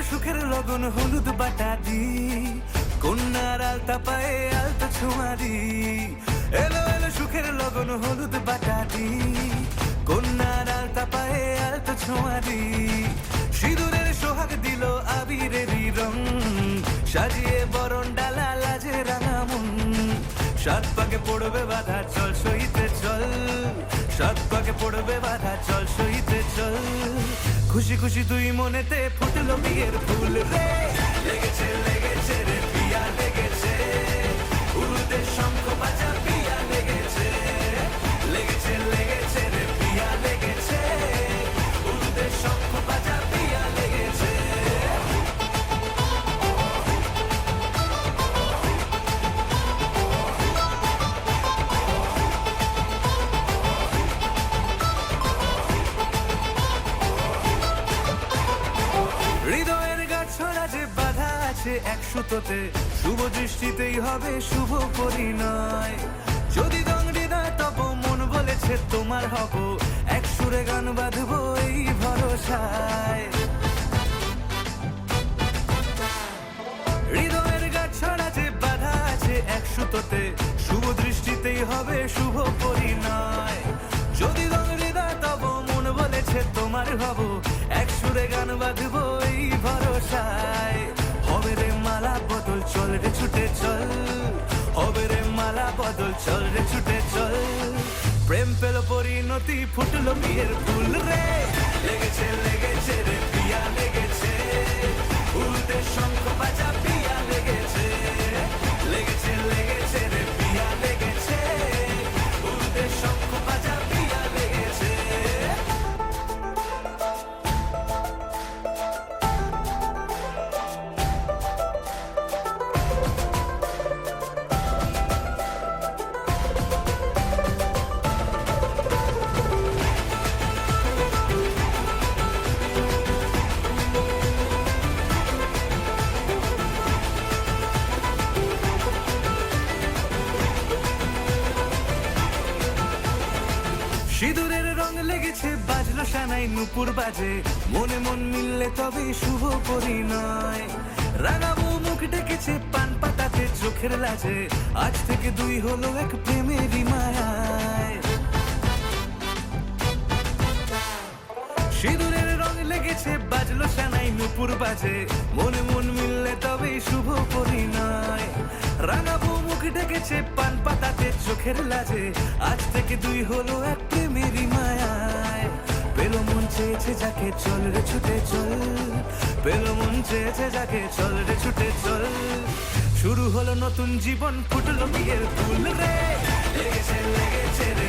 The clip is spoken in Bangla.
সুখের লগন হলুদ বাটা দি, কন্যার আলতা পায়ে আলতা ছোঁয়া দি। এলো এলো সুখের লগন হলুদ বাটা দি, কন্যার আলতা পায়ে আলতা ছোঁয়া দি। সিঁদুরের সোহাগ দিল আবিরেরই রং, সাজিয়ে বরণ ডালা লাজে রাঙা মন। সাত পাকে পড়বে বাধা চল সইতে চল, সাত পাকে পড়বে বাধা চল সইতে চল। খুশি খুশি তুই মনেতে ফুটলো বিয়ের ফুল রে, লেগেছে লেগেছে রে পিয়া লেগেছে, উরুতে শঙ্খ বাজা পিয়া লেগেছে, লেগেছে লেগেছে রে পিয়া লেগেছে, উরুতে শঙ্খ বাজা পিয়া লেগেছে। হৃদয়ের গাছড়া যে বাধা আছে এক সুতোতে, শুভ দৃষ্টিতেই হবে শুভ পরিণয়। যদি দংড়ি দেয় তব মন বলেছে তোমার হব, এক সুরে গান বাঁধবো এই ভরসায়। হৃদয়ের গাছড়া যে বাধা আছে এক সুতোতে, শুভ দৃষ্টিতেই হবে শুভ পরিণয়। যদি দংড়ি দেয় তব মন বলেছে তোমার হব, এক সুরে গান বাঁধবো এই ভরসায়। হবে রে মালা বদল চল রে ছুটে চল, হবে রে মালা বদল চল রে ছুটে চল। প্রেম পেল পরিণতি ফুটলো বিয়ের ফুল রে, লেগেছে লেগেছে রে পিয়া লেগেছে, উল্টে শঙ্খ বাজা পিয়া লেগেছে, লেগেছে লেগেছে রে পিয়া লেগেছে, উল্টে শঙ্খ বাজা পিয়া লেগেছে। সিঁদুরের রং লেগেছে বাজলো সানাই নুপুর বাজে, মনে মন মিললে তবে শুভ পরিণয়। রাঙাবো মুখ ডেকেছে পান পাতাতে চোখের লাজে, আজ থেকে দুই হলো এক প্রেমেরই মায়ায়। সিঁদুরের রং লেগেছে বাজলো সানাই নুপুর বাজে, মনে মন মিললে তবে শুভ পরিণয়। রাঙাবো মুখ ডেকেছে পান পাতাতে চোখের লাজে, আজ থেকে দুই হলো এক প্রেমেরই মায়ায়। পেলো মন চেয়েছে যাকে চল রে ছুটে চল, পেলো মন চেয়েছে যাকে চল রে ছুটে চল। শুরু হলো নতুন জীবন ফুটলো বিয়ের ফুল রে, লেগেছে লেগেছে রে